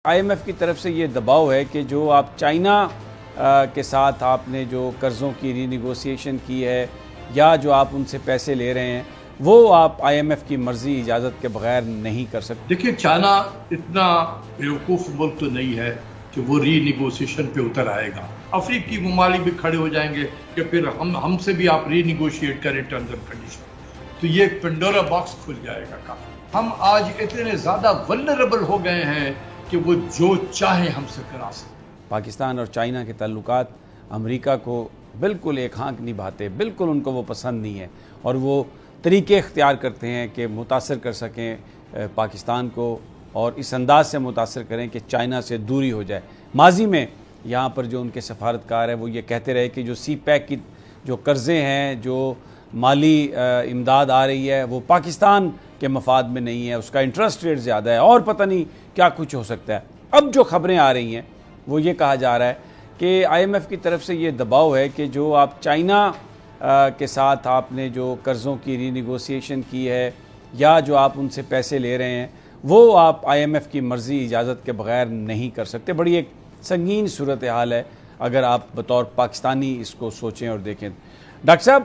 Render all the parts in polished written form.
IMF کی طرف سے یہ دباؤ ہے کہ جو آپ چائنا کے ساتھ آپ نے جو قرضوں کی ری نیگوسیشن کی ہے یا جو آپ ان سے پیسے لے رہے ہیں وہ آپ IMF کی مرضی اجازت کے بغیر نہیں کر سکتے۔ دیکھیں چائنا اتنا بیوقوف ملک تو نہیں ہے کہ وہ ری نیگوسیشن پہ اتر آئے گا۔ افریقی ممالک بھی کھڑے ہو جائیں گے کہ پھر ہم سے بھی آپ ری نیگوشیٹ کریں ٹرمز اینڈ کنڈیشن، تو یہ پنڈورا باکس کھل جائے گا کافی۔ ہم آج اتنے زیادہ ولنریبل ہو گئے ہیں کہ وہ جو چاہیں ہم سے کرا سکتے۔ پاکستان اور چائنا کے تعلقات امریکہ کو بالکل ایک ہانک نبھاتے، بالکل ان کو وہ پسند نہیں ہے اور وہ طریقے اختیار کرتے ہیں کہ متاثر کر سکیں پاکستان کو اور اس انداز سے متاثر کریں کہ چائنا سے دوری ہو جائے۔ ماضی میں یہاں پر جو ان کے سفارتکار ہیں وہ یہ کہتے رہے کہ جو سی پیک کی جو قرضے ہیں، جو مالی امداد آ رہی ہے وہ پاکستان کے مفاد میں نہیں ہے، اس کا انٹرسٹ ریٹ زیادہ ہے اور پتہ نہیں کیا کچھ ہو سکتا ہے۔ اب جو خبریں آ رہی ہیں وہ یہ کہا جا رہا ہے کہ IMF کی طرف سے یہ دباؤ ہے کہ جو آپ چائنا کے ساتھ آپ نے جو قرضوں کی ری نیگوسیشن کی ہے یا جو آپ ان سے پیسے لے رہے ہیں وہ آپ IMF کی مرضی اجازت کے بغیر نہیں کر سکتے۔ بڑی ایک سنگین صورتحال ہے اگر آپ بطور پاکستانی اس کو سوچیں اور دیکھیں۔ ڈاکٹر صاحب،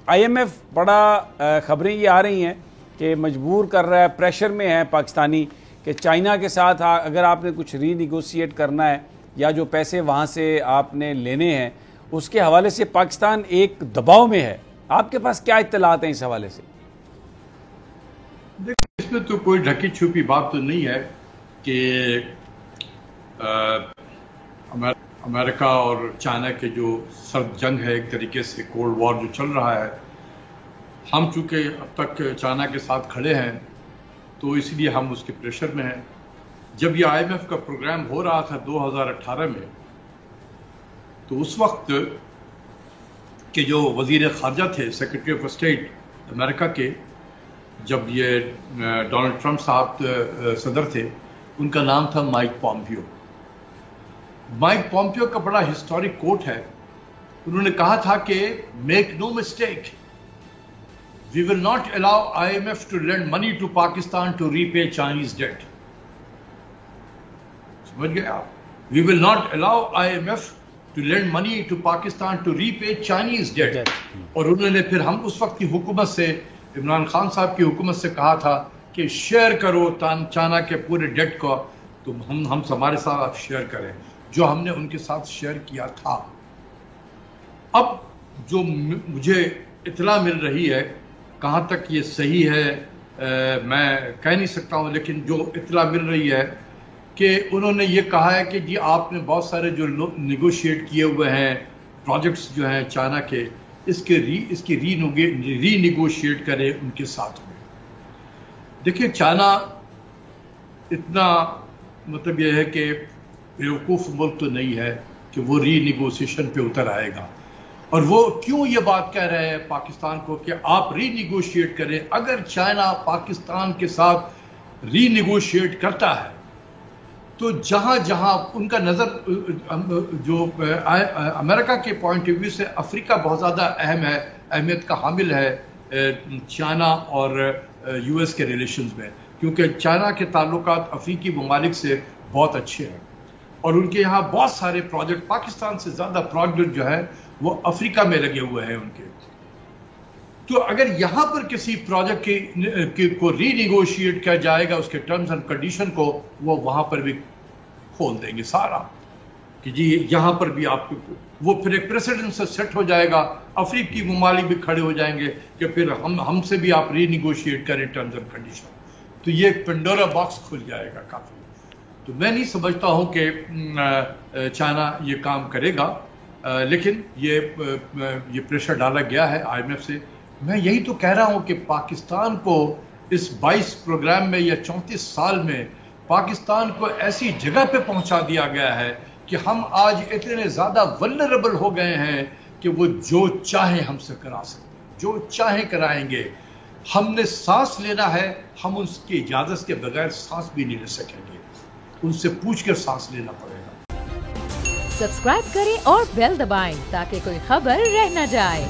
IMF بڑا خبریں یہ آ رہی ہیں کہ مجبور کر رہا ہے، پریشر میں ہے پاکستانی کہ چائنا کے ساتھ اگر آپ نے کچھ ری نیگوسیٹ کرنا ہے یا جو پیسے وہاں سے آپ نے لینے ہیں اس کے حوالے سے پاکستان ایک دباؤ میں ہے۔ آپ کے پاس کیا اطلاعات ہیں اس حوالے سے؟ دیکھیں اس میں تو کوئی ڈھکی چھپی بات تو نہیں ہے کہ امریکہ اور چائنا کے جو سرد جنگ ہے، ایک طریقے سے کولڈ وار جو چل رہا ہے، ہم چونکہ اب تک چائنا کے ساتھ کھڑے ہیں تو اس لیے ہم اس کے پریشر میں ہیں۔ جب یہ IMF کا پروگرام ہو رہا تھا 2018 میں، تو اس وقت کے جو وزیر خارجہ تھے، سیکرٹری آف اسٹیٹ امریکہ کے، جب یہ ڈونلڈ ٹرمپ صاحب صدر تھے، ان کا نام تھا مائک پومپیو۔ مائک پومپیو کا بڑا ہسٹورک کوٹ ہے، انہوں نے کہا تھا کہ make no mistake, we will not allow IMF to lend money to Pakistan to repay Chinese debt۔ سمجھ گئے آپ؟ We will not allow IMF to lend money to Pakistan to repay Chinese debt۔ اور انہوں نے پھر ہم اس وقت کی حکومت سے، عمران خان صاحب کی حکومت سے کہا تھا کہ شیئر کرو چائنا کے پورے ڈیٹ کو، تو ہم ہمارے ساتھ آپ شیئر کریں، جو ہم نے ان کے ساتھ شیئر کیا تھا۔ اب جو مجھے اطلاع مل رہی ہے، کہاں تک یہ صحیح ہے میں کہہ نہیں سکتا ہوں، لیکن جو اطلاع مل رہی ہے کہ انہوں نے یہ کہا ہے کہ جی آپ نے بہت سارے جو نیگوشیٹ کیے ہوئے ہیں پروجیکٹس جو ہیں چائنا کے، اس کی ری نیگوشیٹ کرے ان کے ساتھ میں۔ دیکھیں چائنا اتنا مطلب یہ ہے کہ بیوقوف ملک تو نہیں ہے کہ وہ ری نیگوسیشن پہ اتر آئے گا، اور وہ کیوں یہ بات کہہ رہے ہیں پاکستان کو کہ آپ ری نیگوشیٹ کریں۔ اگر چائنا پاکستان کے ساتھ ری نیگوشیٹ کرتا ہے تو جہاں جہاں ان کا نظر جو امریکہ کے پوائنٹ آف ویو سے افریقہ بہت زیادہ اہم ہے، اہمیت کا حامل ہے چائنا اور US کے ریلیشنز میں، کیونکہ چائنا کے تعلقات افریقی ممالک سے بہت اچھے ہیں اور ان کے یہاں بہت سارے پروجیکٹ، پاکستان سے زیادہ پروجیکٹ جو ہے وہ افریقہ میں لگے ہوئے ہیں ان کے۔ تو اگر یہاں پر کسی پروجیکٹ کو ری نیگوشیٹ کیا جائے گا، اس کے ٹرمز اینڈ کنڈیشن کو، وہ وہاں پر بھی کھول دیں گے سارا کہ جی یہاں پر بھی آپ کو، وہ پھر ایک پریسیڈنٹ سے سیٹ ہو جائے گا، افریقی ممالک بھی کھڑے ہو جائیں گے کہ پھر ہم سے بھی آپ ری نیگوشیٹ کریں ٹرمز اینڈ کنڈیشن، تو یہ ایک پنڈورا باکس کھل جائے گا کافی۔ تو میں نہیں سمجھتا ہوں کہ چائنا یہ کام کرے گا، لیکن یہ پریشر ڈالا گیا ہے IMF سے۔ میں یہی تو کہہ رہا ہوں کہ پاکستان کو اس 22 پروگرام میں یا 34 سال میں پاکستان کو ایسی جگہ پہ پہنچا دیا گیا ہے کہ ہم آج اتنے زیادہ ولنریبل ہو گئے ہیں کہ وہ جو چاہیں ہم سے کرا سکتے، جو چاہیں کرائیں گے۔ ہم نے سانس لینا ہے، ہم ان کی اجازت کے بغیر سانس بھی نہیں لے سکیں گے، ان سے پوچھ کر سانس لینا پڑے گا۔ سبسکرائب کریں اور بیل دبائیں تاکہ کوئی خبر رہ نہ جائے۔